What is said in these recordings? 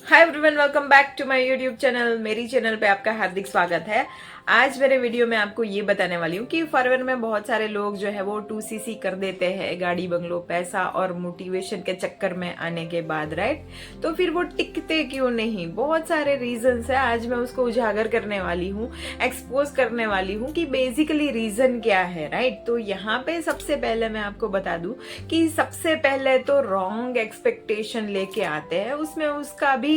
Hi everyone, welcome back to my YouTube channel. मेरी channel पे आपका हार्दिक स्वागत है। आज मेरे वीडियो में आपको ये बताने वाली हूँ कि फॉरवर्ड में बहुत सारे लोग जो है वो 2cc कर देते हैं, गाड़ी बंगलो पैसा और मोटिवेशन के चक्कर में आने के बाद, राइट। तो फिर वो टिकते क्यों नहीं? बहुत सारे रीजंस है। आज मैं उसको उजागर करने वाली हूँ, एक्सपोज करने वाली हूँ कि बेसिकली रीजन क्या है, राइट। तो यहाँ पे सबसे पहले मैं आपको बता दूं कि सबसे पहले तो रॉन्ग एक्सपेक्टेशन लेके आते हैं। उसमें उसका भी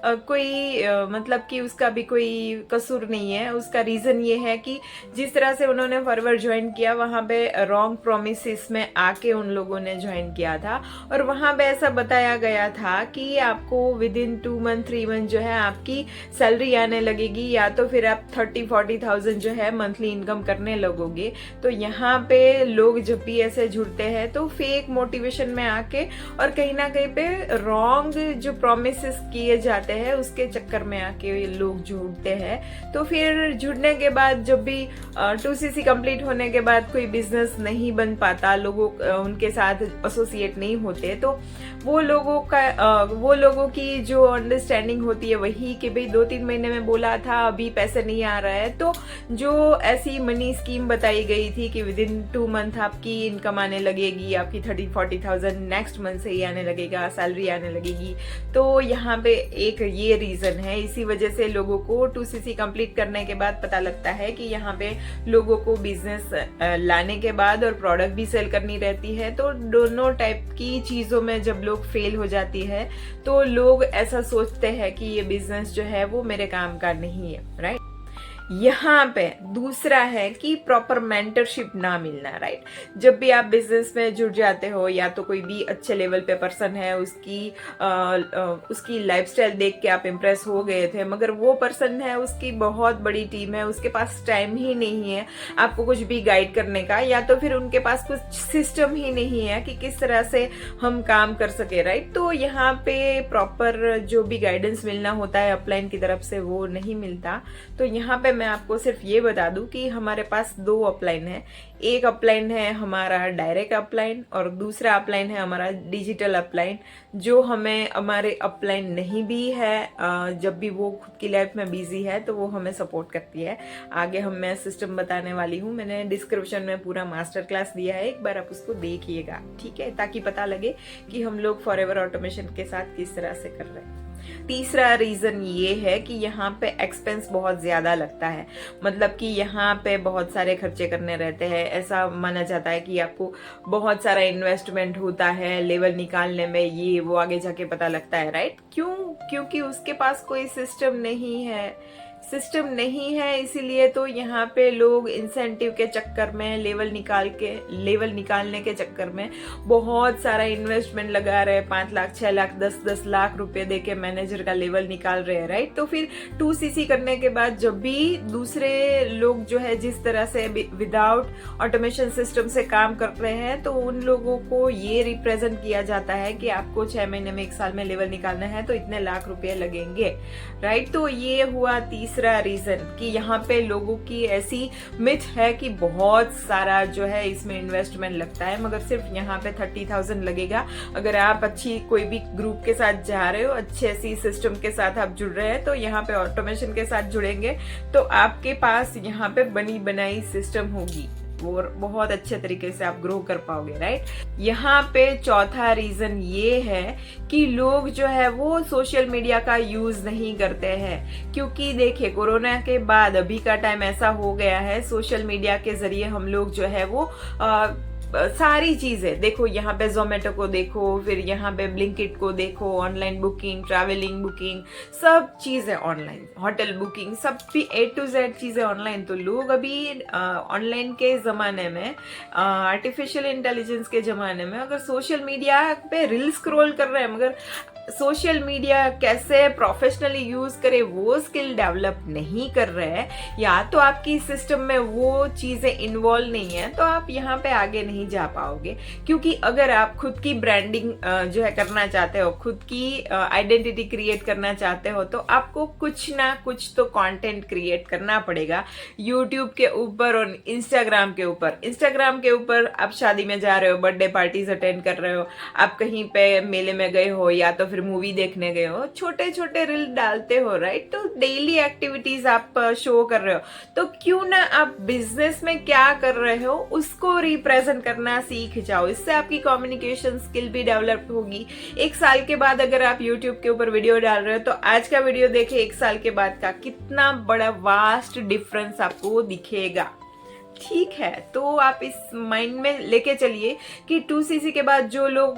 कोई मतलब कि उसका भी कोई कसूर नहीं है। उसका रीजन ये है कि जिस तरह से उन्होंने फॉरवर्ड ज्वाइन किया, वहां पे रॉन्ग प्रोमिस में आके उन लोगों ने ज्वाइन किया था और वहां पे ऐसा बताया गया था कि आपको विद इन 2 मंथ 3 मंथ जो है आपकी सैलरी आने लगेगी, या तो फिर आप 30-40,000 जो है मंथली इनकम करने लगोगे। तो यहाँ पे लोग जब भी ऐसे जुड़ते हैं तो फेक मोटिवेशन में आके और कहीं ना कहीं पे रॉन्ग जो प्रोमिस किए जाते हैं उसके चक्कर में आके लोग जुड़ते हैं। तो फिर जुड़ने के बाद जब भी 2cc कंप्लीट होने के बाद कोई बिजनेस नहीं बन पाता, लोगों उनके साथ एसोसिएट नहीं होते, तो वो लोगों की जो अंडरस्टैंडिंग होती है वही कि भाई 2-3 महीने में बोला था, अभी पैसे नहीं आ रहा है। तो जो ऐसी मनी स्कीम बताई गई थी कि विद इन 2 मंथ आपकी इनकम आने लगेगी, आपकी 30-40,000 नेक्स्ट मंथ से ही आने लगेगा, सैलरी आने लगेगी। तो यहाँ पे एक ये रीजन है। इसी वजह से लोगों को 2cc कंप्लीट करने के बाद पता लगता है कि यहाँ पे लोगों को बिजनेस लाने के बाद और प्रोडक्ट भी सेल करनी रहती है। तो दोनों टाइप की चीजों में जब लोग फेल हो जाती है तो लोग ऐसा सोचते हैं कि ये बिजनेस जो है वो मेरे काम का नहीं है, राइट। यहाँ पे दूसरा है कि प्रॉपर मेंटरशिप ना मिलना, राइट। जब भी आप बिजनेस में जुड़ जाते हो, या तो कोई भी अच्छे लेवल पे पर्सन है, उसकी लाइफस्टाइल देख के आप इम्प्रेस हो गए थे, मगर वो पर्सन है, उसकी बहुत बड़ी टीम है, उसके पास टाइम ही नहीं है आपको कुछ भी गाइड करने का, या तो फिर उनके पास कुछ सिस्टम ही नहीं है कि किस तरह से हम काम कर सके, राइट। तो यहाँ पे प्रॉपर जो भी गाइडेंस मिलना होता है अपलाइन की तरफ से वो नहीं मिलता। तो यहाँ पे मैं आपको सिर्फ ये बता दूं कि हमारे पास 2 अपलाइन है। एक अपलाइन है हमारा डायरेक्ट अपलाइन और दूसरा अपलाइन है हमारा डिजिटल अपलाइन। जो हमें हमारे अपलाइन नहीं भी है, जब भी वो खुद की लाइफ में बिजी है तो वो हमें सपोर्ट करती है। आगे मैं सिस्टम बताने वाली हूँ। मैंने डिस्क्रिप्शन में पूरा मास्टर क्लास दिया है, एक बार आप उसको देखिएगा, ठीक है, ताकि पता लगे कि हम लोग फॉरएवर ऑटोमेशन के साथ किस तरह से कर रहे हैं। तीसरा रीजन ये है कि यहाँ पे एक्सपेंस बहुत ज्यादा लगता है। मतलब कि यहाँ पे बहुत सारे खर्चे करने रहते हैं। ऐसा माना जाता है कि आपको बहुत सारा इन्वेस्टमेंट होता है लेवल निकालने में, ये वो आगे जाके पता लगता है, राइट। क्योंकि उसके पास कोई सिस्टम नहीं है, इसीलिए तो यहाँ पे लोग इंसेंटिव के चक्कर में, लेवल निकालने के चक्कर में बहुत सारा इन्वेस्टमेंट लगा रहे हैं। 5 लाख 6 लाख 10-10 लाख रुपए देके मैनेजर का लेवल निकाल रहे हैं, राइट। तो फिर 2cc करने के बाद जब भी दूसरे लोग जो है जिस तरह से विदाउट ऑटोमेशन सिस्टम से काम कर रहे हैं, तो उन लोगों को ये रिप्रेजेंट किया जाता है कि आपको 6 महीने में 1 साल में लेवल निकालना है तो इतने लाख रुपए लगेंगे, राइट। तो ये हुआ तीसरा रीजन कि यहाँ पे लोगों की ऐसी मिथ है कि बहुत सारा जो है इसमें इन्वेस्टमेंट लगता है, मगर सिर्फ यहाँ पे 30,000 लगेगा। अगर आप अच्छी कोई भी ग्रुप के साथ जा रहे हो, अच्छे ऐसी सिस्टम के साथ आप जुड़ रहे हैं, तो यहाँ पे ऑटोमेशन के साथ जुड़ेंगे तो आपके पास यहाँ पे बनी बनाई सिस्टम होगी और बहुत अच्छे तरीके से आप ग्रो कर पाओगे, राइट। यहाँ पे चौथा रीजन ये है कि लोग जो है वो सोशल मीडिया का यूज नहीं करते हैं। क्योंकि देखिए, कोरोना के बाद अभी का टाइम ऐसा हो गया है, सोशल मीडिया के जरिए हम लोग जो है वो सारी चीजें देखो। यहाँ पे जोमेटो को देखो, फिर यहाँ पे ब्लिंकिट को देखो, ऑनलाइन बुकिंग, ट्रैवलिंग बुकिंग, सब चीजें ऑनलाइन, होटल बुकिंग, सब भी A to Z चीजें ऑनलाइन। तो लोग अभी ऑनलाइन के जमाने में, आर्टिफिशियल इंटेलिजेंस के जमाने में, अगर सोशल मीडिया पे रील स्क्रॉल कर रहे हैं, मगर सोशल मीडिया कैसे प्रोफेशनली यूज करे वो स्किल डेवलप नहीं कर रहे हैं, या तो आपकी सिस्टम में वो चीजें इन्वॉल्व नहीं है, तो आप यहाँ पे आगे नहीं जा पाओगे। क्योंकि अगर आप खुद की ब्रांडिंग जो है करना चाहते हो, खुद की आइडेंटिटी क्रिएट करना चाहते हो, तो आपको कुछ ना कुछ तो कंटेंट क्रिएट करना पड़ेगा यूट्यूब के ऊपर और इंस्टाग्राम के ऊपर आप शादी में जा रहे हो, बर्थडे पार्टीज अटेंड कर रहे हो, आप कहीं पे मेले में गए हो, या तो फिर मूवी देखने गए हो, छोटे छोटे रील डालते हो, राइट? तो डेली एक्टिविटीज आप शो कर रहे हो, तो क्यों ना आप बिजनेस में क्या कर रहे हो उसको रिप्रेजेंट करना सीख जाओ। इससे आपकी कम्युनिकेशन स्किल भी डेवलप होगी। 1 साल के बाद अगर आप यूट्यूब के ऊपर वीडियो डाल रहे हो तो आज का वीडियो देखे 1 साल के बाद का कितना बड़ा वास्ट डिफरेंस आपको दिखेगा। ठीक है, तो आप इस माइंड में लेके चलिए कि 2cc के बाद जो लोग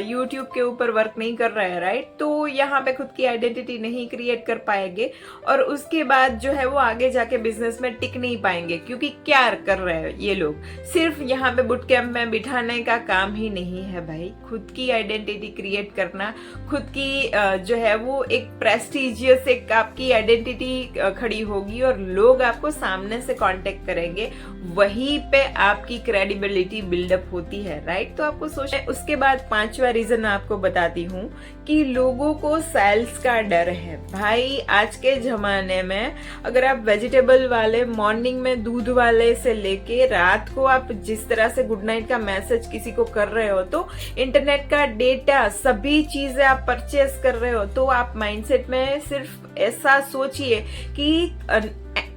YouTube के ऊपर वर्क नहीं कर रहे हैं, राइट, तो यहाँ पे खुद की आइडेंटिटी नहीं क्रिएट कर पाएंगे और उसके बाद जो है वो आगे जाके बिजनेस में टिक नहीं पाएंगे। क्योंकि क्या कर रहे हैं ये लोग, सिर्फ यहाँ पे बुट कैंप में बिठाने का काम ही नहीं है भाई। खुद की आइडेंटिटी क्रिएट करना, खुद की जो है वो एक प्रेस्टिजियस एक आपकी आइडेंटिटी खड़ी होगी और लोग आपको सामने से कांटेक्ट करेंगे, वहीं पे आपकी क्रेडिबिलिटी बिल्डअप होती है, राइट? तो आपको सोचना। उसके बाद 5वां रीजन आपको बताती हूँ कि लोगों को सेल्स का डर है। भाई आज के जमाने में अगर आप वेजिटेबल वाले मॉर्निंग में दूध वाले से लेके रात को आप जिस तरह से गुड नाइट का मैसेज किसी को कर रहे हो, तो इंटरनेट का डेटा सभी चीजें आप परचेस कर रहे हो, तो आप माइंडसेट में सिर्फ ऐसा सोचिए कि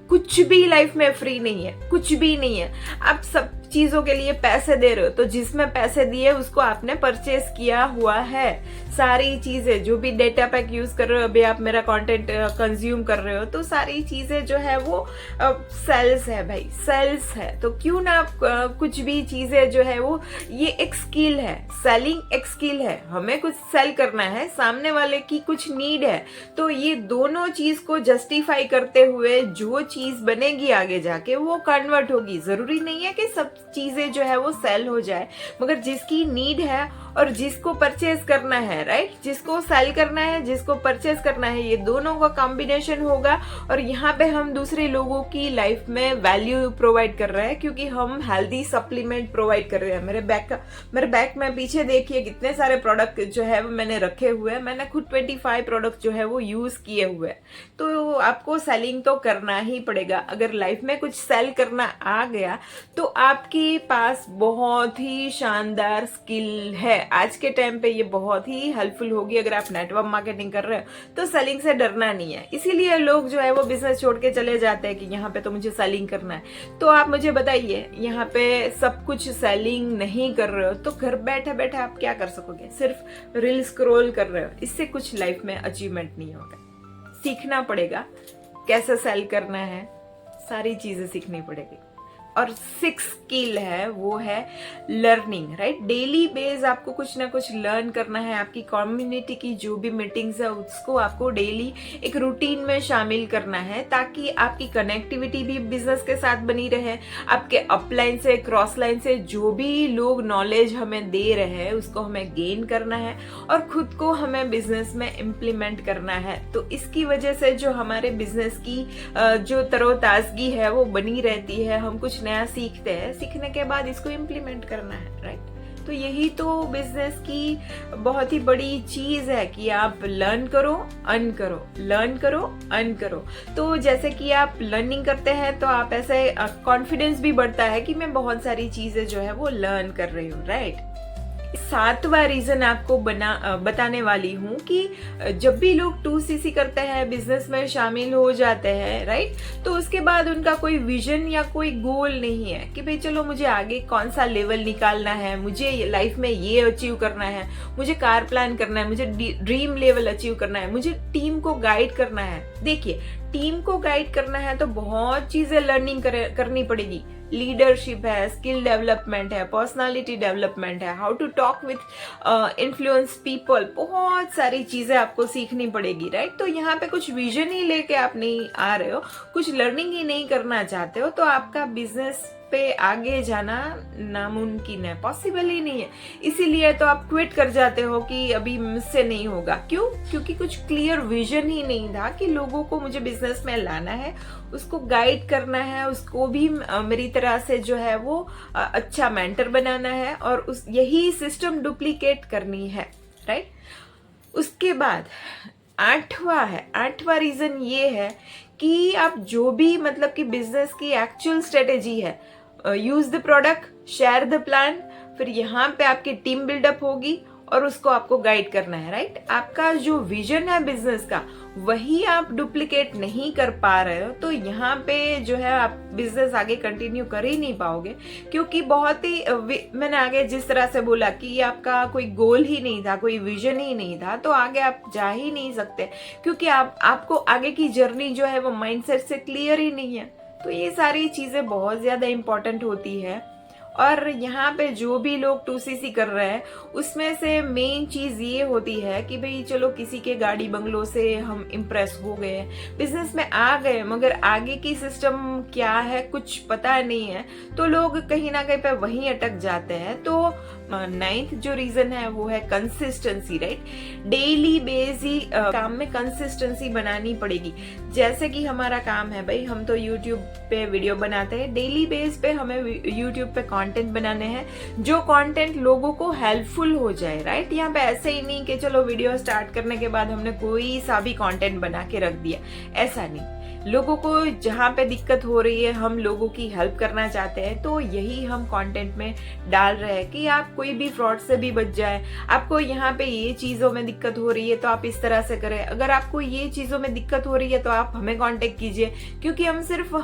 कुछ भी लाइफ में फ्री नहीं है, कुछ भी नहीं है। आप सब चीजों के लिए पैसे दे रहे हो, तो जिसमें पैसे दिए उसको आपने परचेस किया हुआ है। सारी चीजें जो भी डेटा पैक यूज कर रहे हो, अभी आप मेरा कंटेंट कंज्यूम कर रहे हो, तो सारी चीजें जो है वो सेल्स है भाई, सेल्स है। तो क्यों ना आप कुछ भी चीजें जो है वो, ये एक स्किल है, सेलिंग एक स्किल है। हमें कुछ सेल करना है, सामने वाले की कुछ नीड है, तो ये दोनों चीज को जस्टिफाई करते हुए जो चीज बनेगी आगे जाके वो कन्वर्ट होगी। जरूरी नहीं है कि सब चीजें जो है वो सेल हो जाए, मगर जिसकी नीड है और जिसको परचेज करना है, राइट, जिसको सेल करना है, जिसको परचेज करना है, ये दोनों का कॉम्बिनेशन होगा और यहाँ पे हम दूसरे लोगों की लाइफ में वैल्यू प्रोवाइड कर रहे हैं, क्योंकि हम हेल्दी सप्लीमेंट प्रोवाइड कर रहे हैं। मेरे बैक में पीछे देखिए कितने सारे प्रोडक्ट जो है वो मैंने रखे हुए हैं। मैंने खुद 25 प्रोडक्ट जो है वो यूज किए हुए हैं। तो आपको सेलिंग तो करना ही पड़ेगा। अगर लाइफ में कुछ सेल करना आ गया तो आपके पास बहुत ही शानदार स्किल है। आज के टाइम पे ये बहुत ही हेल्पफुल होगी। अगर आप नेटवर्क मार्केटिंग कर रहे हो तो सेलिंग से डरना नहीं है। इसीलिए लोग जो है वो बिजनेस छोड़ के चले जाते हैं कि यहाँ पे तो मुझे सेलिंग करना है। तो आप मुझे बताइए, यहाँ पे सब कुछ सेलिंग नहीं कर रहे हो तो घर बैठे बैठे आप क्या कर सकोगे? सिर्फ रील स्क्रॉल कर रहे हो, इससे कुछ लाइफ में अचीवमेंट नहीं होगा। सीखना पड़ेगा कैसे सेल करना है, सारी चीजें सीखनी पड़ेगी। और 6 स्किल है वो है लर्निंग, राइट? डेली बेस आपको कुछ ना कुछ लर्न करना है। आपकी कम्युनिटी की जो भी मीटिंग्स है उसको आपको डेली एक रूटीन में शामिल करना है, ताकि आपकी कनेक्टिविटी भी बिजनेस के साथ बनी रहे। आपके अपलाइन से क्रॉस लाइन से जो भी लोग नॉलेज हमें दे रहे हैं उसको हमें गेन करना है और खुद को हमें बिजनेस में इम्प्लीमेंट करना है। तो इसकी वजह से जो हमारे बिजनेस की जो तरोताजगी है वो बनी रहती है। हम कुछ नया सीखते हैं, सीखने के बाद इसको इम्प्लीमेंट करना है, राइट? तो यही तो बिजनेस की बहुत ही बड़ी चीज है कि आप लर्न करो, अर्न करो, लर्न करो, अर्न करो। तो जैसे कि आप लर्निंग करते हैं तो आप ऐसे कॉन्फिडेंस भी बढ़ता है कि मैं बहुत सारी चीजें जो है वो लर्न कर रही हूँ, राइट? 7वां रीजन आपको बताने वाली हूँ कि जब भी लोग 2cc करते हैं, बिजनेस में शामिल हो जाते हैं, राइट, तो उसके बाद उनका कोई विजन या कोई गोल नहीं है कि भाई चलो मुझे आगे कौन सा लेवल निकालना है, मुझे लाइफ में ये अचीव करना है, मुझे कार प्लान करना है, मुझे ड्रीम लेवल अचीव करना है, मुझे टीम को गाइड करना है। देखिए, टीम को गाइड करना है तो बहुत चीजें लर्निंग करनी पड़ेगी। लीडरशिप है, स्किल डेवलपमेंट है, पर्सनालिटी डेवलपमेंट है, how to talk with influence people, बहुत सारी चीजें आपको सीखनी पड़ेगी, राइट? तो यहाँ पे कुछ विजन ही लेके आप नहीं आ रहे हो, कुछ लर्निंग ही नहीं करना चाहते हो, तो आपका बिजनेस पे आगे जाना नामुमकिन है, पॉसिबल ही नहीं है। इसीलिए तो आप क्विट कर जाते हो कि अभी मुझसे नहीं होगा। क्यों? क्योंकि कुछ क्लियर विजन ही नहीं था कि लोगों को मुझे बिजनेस में लाना है, उसको गाइड करना है, उसको भी मेरी तरह से जो है वो अच्छा मेंटर बनाना है और यही सिस्टम डुप्लीकेट करनी है, राइट? उसके बाद 8वां रीजन ये है कि आप जो भी मतलब कि बिजनेस की एक्चुअल स्ट्रेटेजी है, use the product, share the plan, फिर यहाँ पे आपकी टीम बिल्डअप होगी और उसको आपको गाइड करना है, राइट। आपका जो विजन है बिजनेस का वही आप डुप्लीकेट नहीं कर पा रहे हो, तो यहाँ पे जो है आप बिजनेस आगे कंटिन्यू कर ही नहीं पाओगे। क्योंकि बहुत ही मैंने आगे जिस तरह से बोला कि आपका कोई गोल ही नहीं था, कोई विजन ही नहीं था, तो आगे आप जा ही नहीं सकते, क्योंकि आपको आगे की जर्नी जो है वो माइंडसेट से क्लियर ही नहीं है। तो ये सारी चीजें बहुत ज्यादा इंपॉर्टेंट होती है। और यहाँ पे जो भी लोग 2CC कर रहे हैं उसमें से मेन चीज ये होती है कि भाई चलो किसी के गाड़ी बंगलों से हम इम्प्रेस हो गए, बिजनेस में आ गए, मगर आगे की सिस्टम क्या है कुछ पता नहीं है, तो लोग कहीं ना कहीं पे वहीं अटक जाते हैं। तो 9th जो रीजन है वो है कंसिस्टेंसी, राइट। डेली बेस ही काम में कंसिस्टेंसी बनानी पड़ेगी। जैसे कि हमारा काम है भाई, हम तो यूट्यूब पे वीडियो बनाते हैं, डेली बेस पे हमें यूट्यूब पे कंटेंट बनाने हैं, जो कंटेंट लोगों को हेल्पफुल हो जाए, राइट। यहाँ पे ऐसे ही नहीं कि चलो वीडियो स्टार्ट करने के बाद हमने कोई सा भी कंटेंट बना के रख दिया, ऐसा नहीं। लोगों को जहाँ पे दिक्कत हो रही है हम लोगों की हेल्प करना चाहते हैं, तो यही हम कंटेंट में डाल रहे हैं कि आप कोई भी फ्रॉड से भी बच जाए। आपको यहाँ पे ये चीजों में दिक्कत हो रही है तो आप इस तरह से करें, अगर आपको ये चीजों में दिक्कत हो रही है तो आप हमें कांटेक्ट कीजिए, क्योंकि हम सिर्फ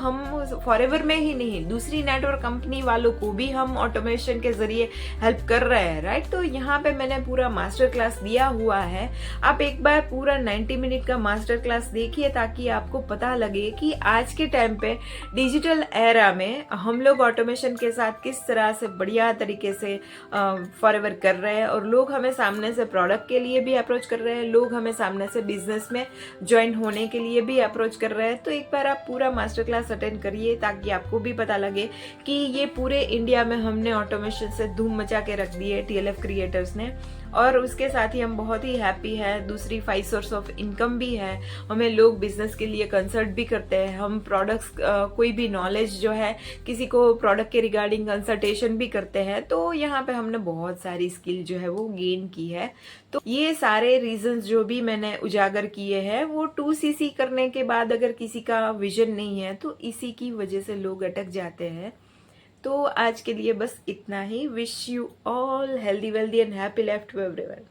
फॉरएवर में ही नहीं, दूसरी नेटवर्क कंपनी वालों को भी हम ऑटोमेशन के जरिए हेल्प कर रहे हैं, राइट। तो यहाँ पे मैंने पूरा मास्टर क्लास दिया हुआ है, आप एक बार पूरा 90 मिनट का मास्टर क्लास देखिए, ताकि आपको पता लगे कि आज के टाइम पे डिजिटल एरा में हम लोग ऑटोमेशन के साथ किस तरह से बढ़िया तरीके से फॉरएवर कर रहे हैं। और लोग हमें सामने से प्रोडक्ट के लिए भी अप्रोच कर रहे हैं, लोग हमें सामने से बिजनेस में ज्वाइन होने के लिए भी अप्रोच कर रहे हैं। तो एक बार आप पूरा मास्टर क्लास अटेंड करिए, ताकि आपको भी पता लगे कि ये पूरे इंडिया में हमने ऑटोमेशन से धूम मचा के रख दी है TLF क्रिएटर्स ने। और उसके साथ ही हम बहुत ही हैप्पी है, दूसरी 5 सोर्स ऑफ इनकम भी है, हमें लोग बिजनेस के लिए कंसल्ट भी करते हैं, हम प्रोडक्ट्स कोई भी नॉलेज जो है किसी को प्रोडक्ट के रिगार्डिंग कंसल्टेशन भी करते हैं। तो यहाँ पे हमने बहुत सारी स्किल जो है वो गेन की है। तो ये सारे रीजंस जो भी मैंने उजागर किए हैं वो 2CC करने के बाद अगर किसी का विजन नहीं है तो इसी की वजह से लोग अटक जाते हैं। तो आज के लिए बस इतना ही। Wish you all healthy wealthy and happy life to everyone.